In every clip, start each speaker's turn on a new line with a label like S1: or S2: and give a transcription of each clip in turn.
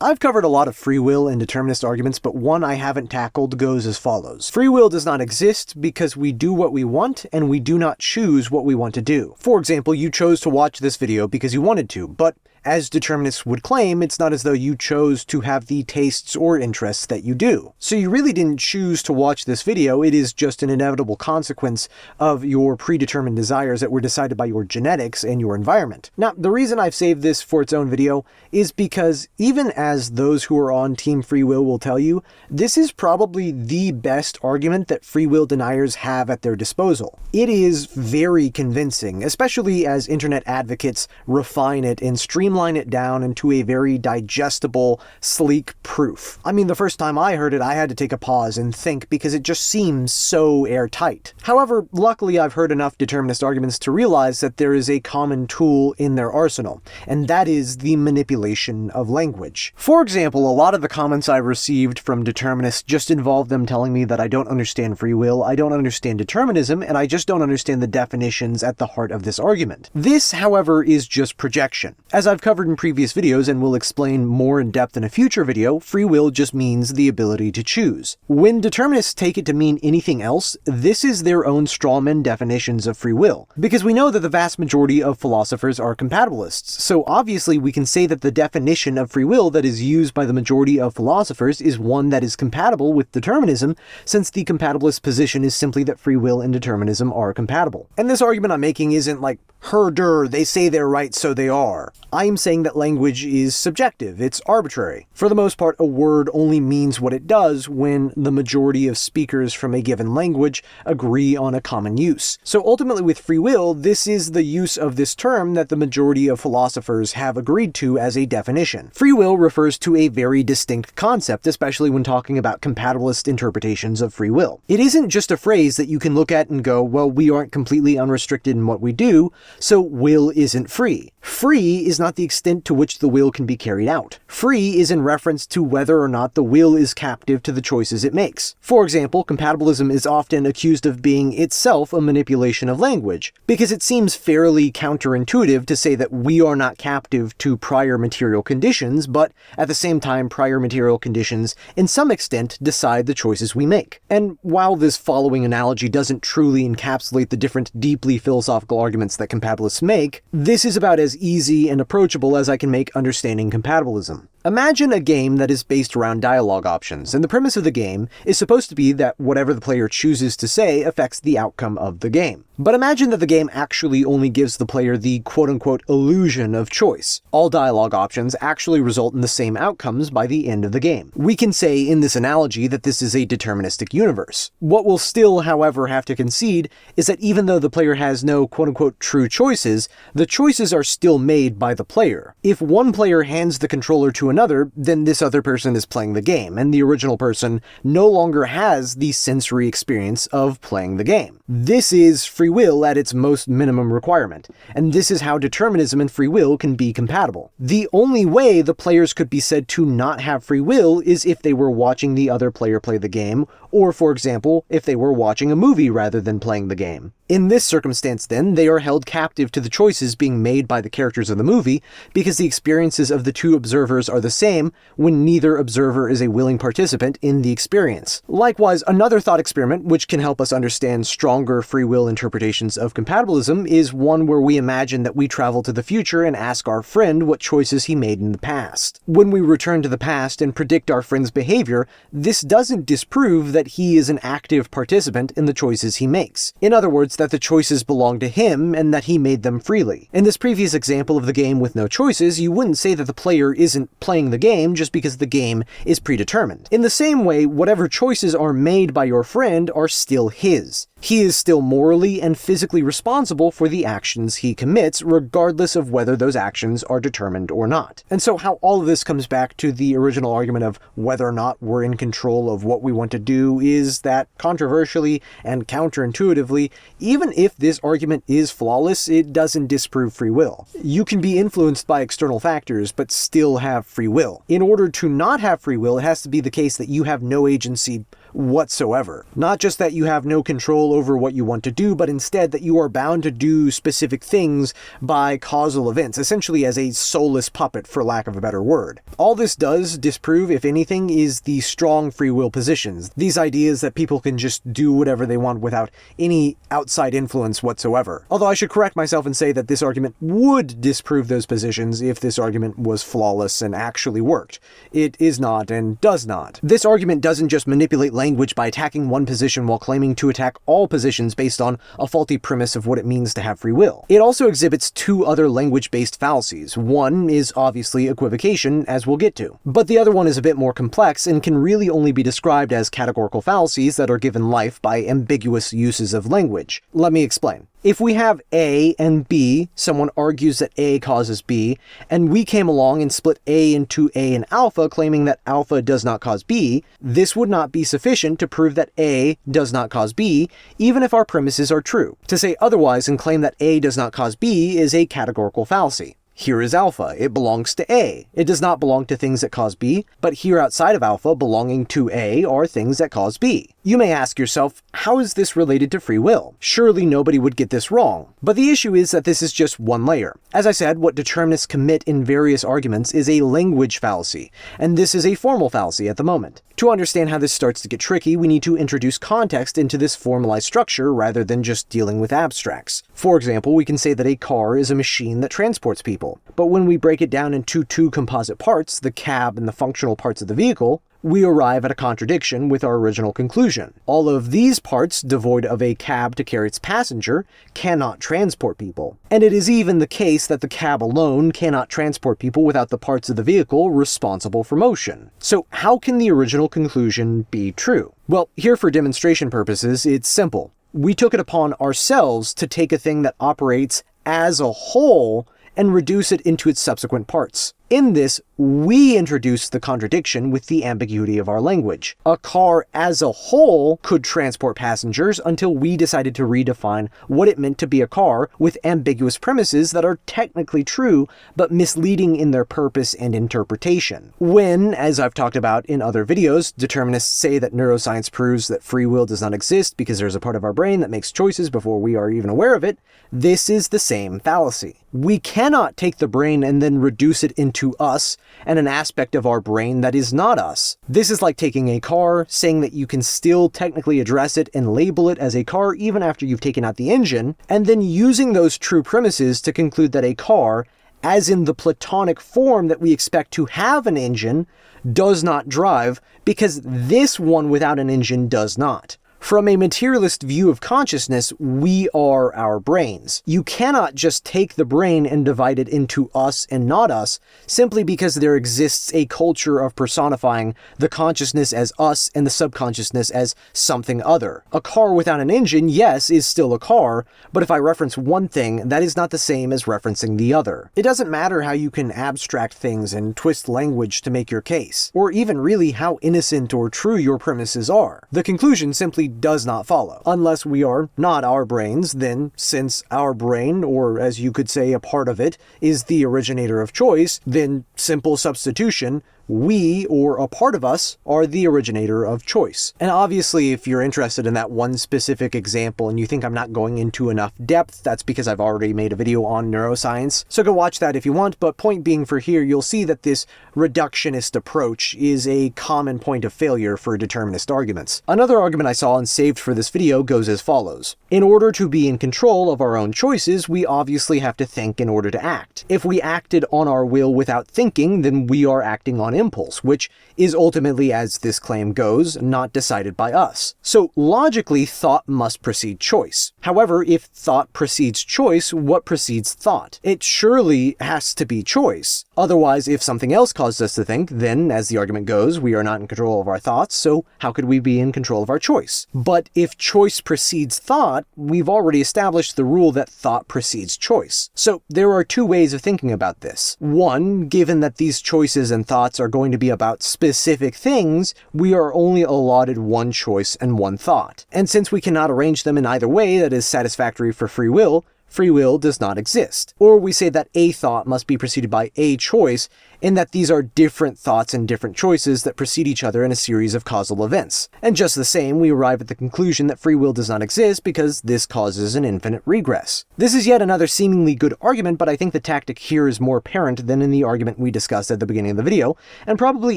S1: I've covered a lot of free will and determinist arguments, but one I haven't tackled goes as follows. Free will does not exist because we do what we want and we do not choose what we want to do. For example, you chose to watch this video because you wanted to, but as determinists would claim, it's not as though you chose to have the tastes or interests that you do. So you really didn't choose to watch this video, it is just an inevitable consequence of your predetermined desires that were decided by your genetics and your environment. Now, the reason I've saved this for its own video is because even as those who are on Team Free Will tell you, this is probably the best argument that free will deniers have at their disposal. It is very convincing, especially as internet advocates refine it and streamline it down into a very digestible, sleek proof. I mean, the first time I heard it, I had to take a pause and think because it just seems so airtight. However, luckily I've heard enough determinist arguments to realize that there is a common tool in their arsenal, and that is the manipulation of language. For example, a lot of the comments I've received from determinists just involve them telling me that I don't understand free will, I don't understand determinism, and I just don't understand the definitions at the heart of this argument. This, however, is just projection. As I've covered in previous videos and will explain more in depth in a future video, free will just means the ability to choose. When determinists take it to mean anything else, this is their own strawman definitions of free will. Because we know that the vast majority of philosophers are compatibilists, so obviously we can say that the definition of free will that is used by the majority of philosophers is one that is compatible with determinism, since the compatibilist position is simply that free will and determinism are compatible. And this argument I'm making isn't like, herder, they say they're right, so they are. I'm saying that language is subjective, it's arbitrary. For the most part, a word only means what it does when the majority of speakers from a given language agree on a common use. So ultimately with free will, this is the use of this term that the majority of philosophers have agreed to as a definition. Free will refers to a very distinct concept, especially when talking about compatibilist interpretations of free will. It isn't just a phrase that you can look at and go, well, we aren't completely unrestricted in what we do, so will isn't free. Free is not the extent to which the will can be carried out. Free is in reference to whether or not the will is captive to the choices it makes. For example, compatibilism is often accused of being itself a manipulation of language, because it seems fairly counterintuitive to say that we are not captive to prior material conditions, but at the same time prior material conditions in some extent decide the choices we make. And while this following analogy doesn't truly encapsulate the different deeply philosophical arguments that compatibilists make, this is about as easy and approachable as I can make understanding compatibilism. Imagine a game that is based around dialogue options, and the premise of the game is supposed to be that whatever the player chooses to say affects the outcome of the game. But imagine that the game actually only gives the player the quote-unquote illusion of choice. All dialogue options actually result in the same outcomes by the end of the game. We can say in this analogy that this is a deterministic universe. What we'll still, however, have to concede is that even though the player has no quote-unquote true choices, the choices are still made by the player. If one player hands the controller to another, then this other person is playing the game, and the original person no longer has the sensory experience of playing the game. This is free will at its most minimum requirement, and this is how determinism and free will can be compatible. The only way the players could be said to not have free will is if they were watching the other player play the game, or for example, if they were watching a movie rather than playing the game. In this circumstance then, they are held captive to the choices being made by the characters of the movie, because the experiences of the two observers are the same when neither observer is a willing participant in the experience. Likewise, another thought experiment which can help us understand stronger free will interpretations of compatibilism is one where we imagine that we travel to the future and ask our friend what choices he made in the past. When we return to the past and predict our friend's behavior, this doesn't disprove that he is an active participant in the choices he makes. In other words, that the choices belong to him and that he made them freely. In this previous example of the game with no choices, you wouldn't say that the player isn't playing the game just because the game is predetermined. In the same way, whatever choices are made by your friend are still his. He is still morally and physically responsible for the actions he commits, regardless of whether those actions are determined or not. And so how all of this comes back to the original argument of whether or not we're in control of what we want to do is that, controversially and counterintuitively, even if this argument is flawless, it doesn't disprove free will. You can be influenced by external factors, but still have free will. In order to not have free will, it has to be the case that you have no agency whatsoever. Not just that you have no control over what you want to do, but instead that you are bound to do specific things by causal events, essentially as a soulless puppet, for lack of a better word. All this does disprove, if anything, is the strong free will positions. These ideas that people can just do whatever they want without any outside influence whatsoever. Although I should correct myself and say that this argument would disprove those positions if this argument was flawless and actually worked. It is not and does not. This argument doesn't just manipulate language by attacking one position while claiming to attack all positions based on a faulty premise of what it means to have free will. It also exhibits two other language-based fallacies. One is obviously equivocation, as we'll get to. But the other one is a bit more complex and can really only be described as categorical fallacies that are given life by ambiguous uses of language. Let me explain. If we have A and B, someone argues that A causes B, and we came along and split A into A and alpha, claiming that alpha does not cause B, this would not be sufficient to prove that A does not cause B, even if our premises are true. To say otherwise and claim that A does not cause B is a categorical fallacy. Here is alpha. It belongs to A. It does not belong to things that cause B, but here outside of alpha, belonging to A, are things that cause B. You may ask yourself, how is this related to free will? Surely nobody would get this wrong. But the issue is that this is just one layer. As I said, what determinists commit in various arguments is a language fallacy, and this is a formal fallacy at the moment. To understand how this starts to get tricky, we need to introduce context into this formalized structure rather than just dealing with abstracts. For example, we can say that a car is a machine that transports people. But when we break it down into two composite parts, the cab and the functional parts of the vehicle, we arrive at a contradiction with our original conclusion. All of these parts, devoid of a cab to carry its passenger, cannot transport people. And it is even the case that the cab alone cannot transport people without the parts of the vehicle responsible for motion. So how can the original conclusion be true? Well, here for demonstration purposes, it's simple. We took it upon ourselves to take a thing that operates as a whole and reduce it into its subsequent parts. In this, we introduce the contradiction with the ambiguity of our language. A car as a whole could transport passengers until we decided to redefine what it meant to be a car with ambiguous premises that are technically true, but misleading in their purpose and interpretation. When, as I've talked about in other videos, determinists say that neuroscience proves that free will does not exist because there's a part of our brain that makes choices before we are even aware of it, this is the same fallacy. We cannot take the brain and then reduce it into us and an aspect of our brain that is not us. This is like taking a car, saying that you can still technically address it and label it as a car even after you've taken out the engine, and then using those true premises to conclude that a car, as in the Platonic form that we expect to have an engine, does not drive because this one without an engine does not. From a materialist view of consciousness, we are our brains. You cannot just take the brain and divide it into us and not us, simply because there exists a culture of personifying the consciousness as us and the subconsciousness as something other. A car without an engine, yes, is still a car, but if I reference one thing, that is not the same as referencing the other. It doesn't matter how you can abstract things and twist language to make your case, or even really how innocent or true your premises are. The conclusion simply does not follow. Unless we are not our brains, then since our brain, or as you could say a part of it, is the originator of choice, then simple substitution, we, or a part of us, are the originator of choice. And obviously, if you're interested in that one specific example and you think I'm not going into enough depth, that's because I've already made a video on neuroscience. So go watch that if you want, but point being for here, you'll see that this reductionist approach is a common point of failure for determinist arguments. Another argument I saw and saved for this video goes as follows. In order to be in control of our own choices, we obviously have to think in order to act. If we acted on our will without thinking, then we are acting on impulse, which is ultimately, as this claim goes, not decided by us. So logically, thought must precede choice. However, if thought precedes choice, what precedes thought? It surely has to be choice. Otherwise, if something else caused us to think, then, as the argument goes, we are not in control of our thoughts, so how could we be in control of our choice? But if choice precedes thought, we've already established the rule that thought precedes choice. So there are two ways of thinking about this. One, given that these choices and thoughts are going to be about specific things, we are only allotted one choice and one thought. And since we cannot arrange them in either way that is satisfactory for free will, free will does not exist. Or we say that a thought must be preceded by a choice, in that these are different thoughts and different choices that precede each other in a series of causal events. And just the same, we arrive at the conclusion that free will does not exist because this causes an infinite regress. This is yet another seemingly good argument, but I think the tactic here is more apparent than in the argument we discussed at the beginning of the video, and probably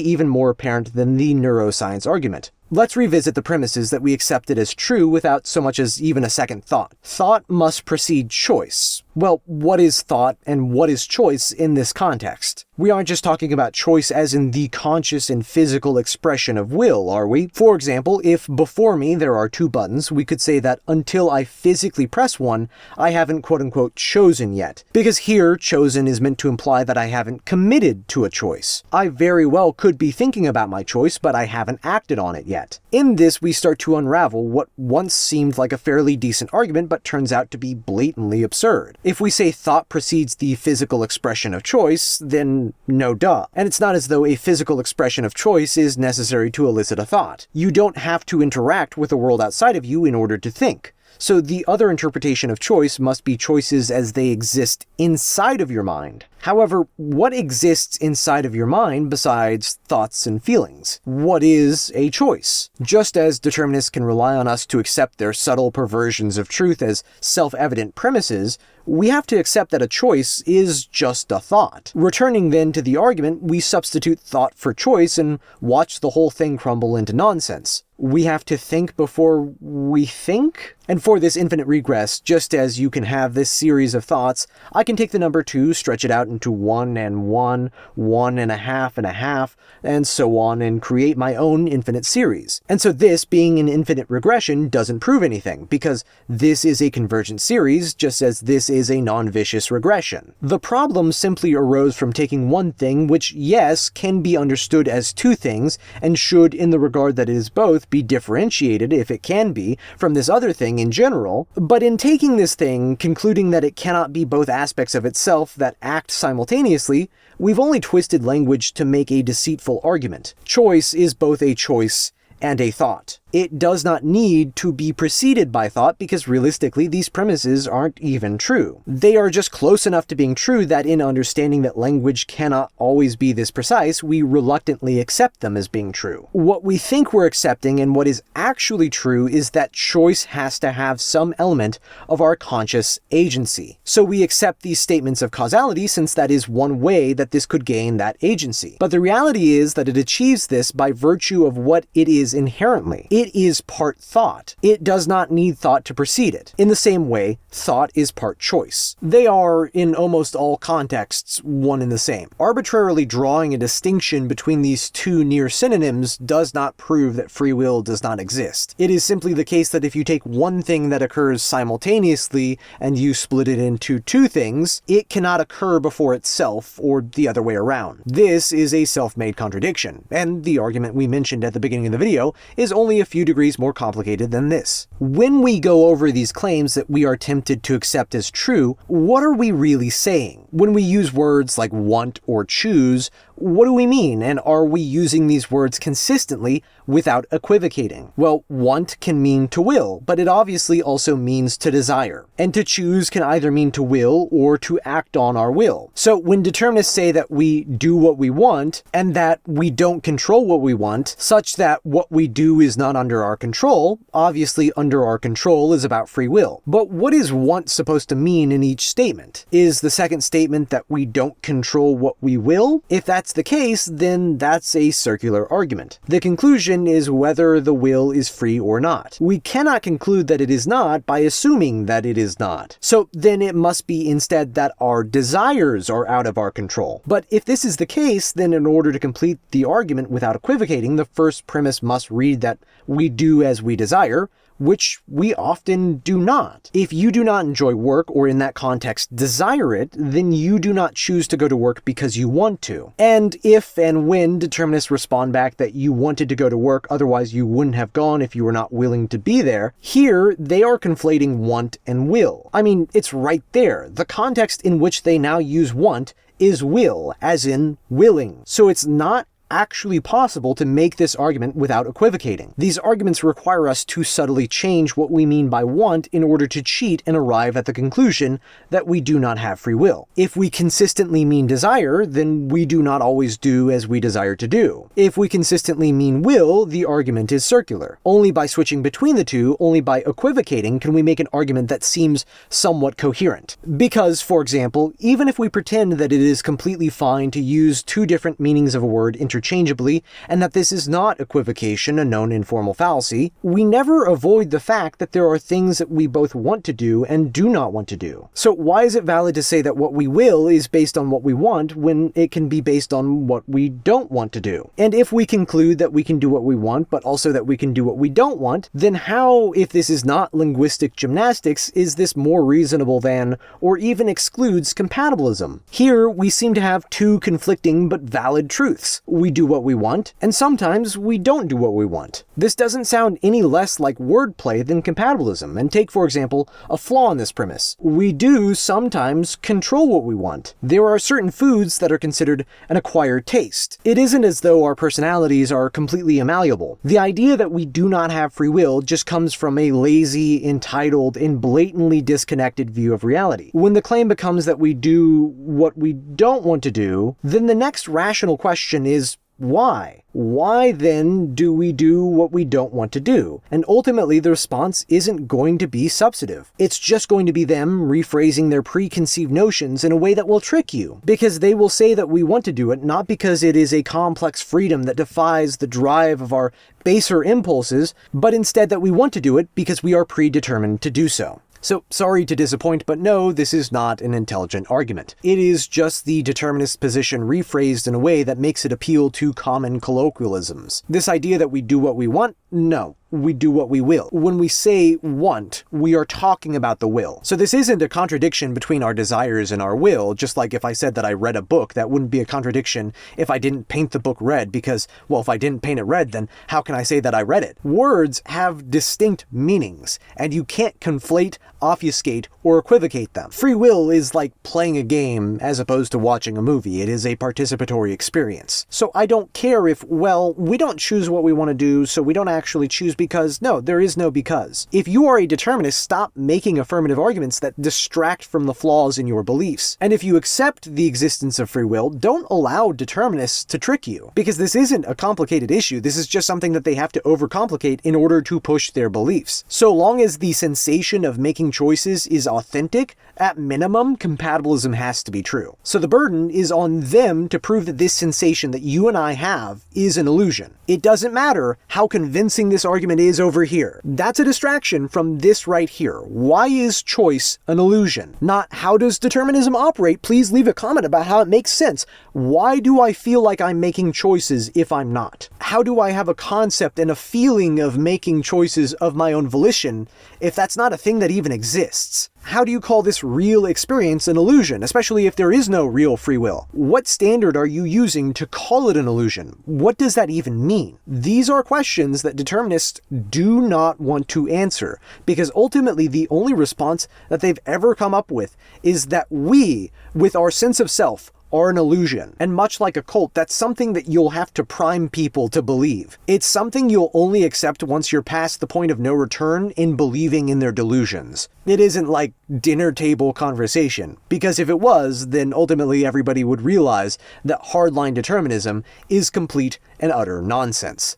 S1: even more apparent than the neuroscience argument. Let's revisit the premises that we accepted as true without so much as even a second thought. Thought must precede choice. Well, what is thought and what is choice in this context? We aren't just talking about choice as in the conscious and physical expression of will, are we? For example, if before me there are two buttons, we could say that until I physically press one, I haven't quote-unquote chosen yet. Because here, chosen is meant to imply that I haven't committed to a choice. I very well could be thinking about my choice, but I haven't acted on it yet. In this, we start to unravel what once seemed like a fairly decent argument, but turns out to be blatantly absurd. If we say thought precedes the physical expression of choice, then no duh. And it's not as though a physical expression of choice is necessary to elicit a thought. You don't have to interact with the world outside of you in order to think. So the other interpretation of choice must be choices as they exist inside of your mind. However, what exists inside of your mind besides thoughts and feelings? What is a choice? Just as determinists can rely on us to accept their subtle perversions of truth as self-evident premises, we have to accept that a choice is just a thought. Returning then to the argument, we substitute thought for choice and watch the whole thing crumble into nonsense. We have to think before we think? And for this infinite regress, just as you can have this series of thoughts, I can take the number 2, stretch it out into 1 and 1, 1 and a half, and so on, and create my own infinite series. And so this, being an infinite regression, doesn't prove anything, because this is a convergent series, just as this is a non-vicious regression. The problem simply arose from taking one thing, which, yes, can be understood as two things, and should, in the regard that it is both, be differentiated, if it can be, from this other thing in general, but in taking this thing, concluding that it cannot be both aspects of itself that act simultaneously, we've only twisted language to make a deceitful argument. Choice is both a choice and a thought. It does not need to be preceded by thought because realistically these premises aren't even true. They are just close enough to being true that in understanding that language cannot always be this precise, we reluctantly accept them as being true. What we think we're accepting and what is actually true is that choice has to have some element of our conscious agency. So we accept these statements of causality since that is one way that this could gain that agency. But the reality is that it achieves this by virtue of what it is inherently. It is part thought. It does not need thought to precede it. In the same way, thought is part choice. They are, in almost all contexts, one and the same. Arbitrarily drawing a distinction between these two near synonyms does not prove that free will does not exist. It is simply the case that if you take one thing that occurs simultaneously and you split it into two things, it cannot occur before itself or the other way around. This is a self-made contradiction, and the argument we mentioned at the beginning of the video is only a few degrees more complicated than this. When we go over these claims that we are tempted to accept as true, what are we really saying? When we use words like want or choose, what do we mean, and are we using these words consistently without equivocating? Well, want can mean to will, but it obviously also means to desire. And to choose can either mean to will or to act on our will. So when determinists say that we do what we want, and that we don't control what we want, such that what we do is not under our control, obviously under our control is about free will. But what is want supposed to mean in each statement? Is the second statement that we don't control what we will? If that's the case, then that's a circular argument. The conclusion is whether the will is free or not. We cannot conclude that it is not by assuming that it is not. So then it must be instead that our desires are out of our control. But if this is the case, then in order to complete the argument without equivocating, the first premise must read that we do as we desire, which we often do not. If you do not enjoy work, or in that context desire it, then you do not choose to go to work because you want to. And if and when determinists respond back that you wanted to go to work, otherwise you wouldn't have gone if you were not willing to be there, here they are conflating want and will. I mean, it's right there. The context in which they now use want is will, as in willing. So it's not actually possible to make this argument without equivocating. These arguments require us to subtly change what we mean by want in order to cheat and arrive at the conclusion that we do not have free will. If we consistently mean desire, then we do not always do as we desire to do. If we consistently mean will, the argument is circular. Only by switching between the two, only by equivocating, can we make an argument that seems somewhat coherent. Because, for example, even if we pretend that it is completely fine to use two different meanings of a word interchangeably, and that this is not equivocation, a known informal fallacy, we never avoid the fact that there are things that we both want to do and do not want to do. So why is it valid to say that what we will is based on what we want when it can be based on what we don't want to do? And if we conclude that we can do what we want, but also that we can do what we don't want, then how, if this is not linguistic gymnastics, is this more reasonable than, or even excludes compatibilism? Here, we seem to have two conflicting but valid truths. We do what we want, and sometimes we don't do what we want. This doesn't sound any less like wordplay than compatibilism, and take, for example, a flaw in this premise. We do sometimes control what we want. There are certain foods that are considered an acquired taste. It isn't as though our personalities are completely malleable. The idea that we do not have free will just comes from a lazy, entitled, and blatantly disconnected view of reality. When the claim becomes that we do what we don't want to do, then the next rational question is, why? Why then do we do what we don't want to do? And ultimately the response isn't going to be substantive. It's just going to be them rephrasing their preconceived notions in a way that will trick you. Because they will say that we want to do it not because it is a complex freedom that defies the drive of our baser impulses, but instead that we want to do it because we are predetermined to do so. So, sorry to disappoint, but no, this is not an intelligent argument. It is just the determinist position rephrased in a way that makes it appeal to common colloquialisms. This idea that we do what we want? No. We do what we will. When we say want, we are talking about the will. So this isn't a contradiction between our desires and our will, just like if I said that I read a book, that wouldn't be a contradiction if I didn't paint the book red, because, well, if I didn't paint it red, then how can I say that I read it? Words have distinct meanings, and you can't conflate, obfuscate, or equivocate them. Free will is like playing a game as opposed to watching a movie. It is a participatory experience. So I don't care if, well, we don't choose what we want to do, so we don't actually choose because. No, there is no because. If you are a determinist, stop making affirmative arguments that distract from the flaws in your beliefs. And if you accept the existence of free will, don't allow determinists to trick you. Because this isn't a complicated issue. This is just something that they have to overcomplicate in order to push their beliefs. So long as the sensation of making choices is authentic, at minimum, compatibilism has to be true. So the burden is on them to prove that this sensation that you and I have is an illusion. It doesn't matter how convincing this argument is over here. That's a distraction from this right here. Why is choice an illusion? Not how does determinism operate? Please leave a comment about how it makes sense. Why do I feel like I'm making choices if I'm not? How do I have a concept and a feeling of making choices of my own volition if that's not a thing that even exists? How do you call this real experience an illusion, especially if there is no real free will? What standard are you using to call it an illusion? What does that even mean? These are questions that determinists do not want to answer, because ultimately the only response that they've ever come up with is that we, with our sense of self, are an illusion. And much like a cult, that's something that you'll have to prime people to believe. It's something you'll only accept once you're past the point of no return in believing in their delusions. It isn't like dinner table conversation, because if it was, then ultimately everybody would realize that hardline determinism is complete and utter nonsense.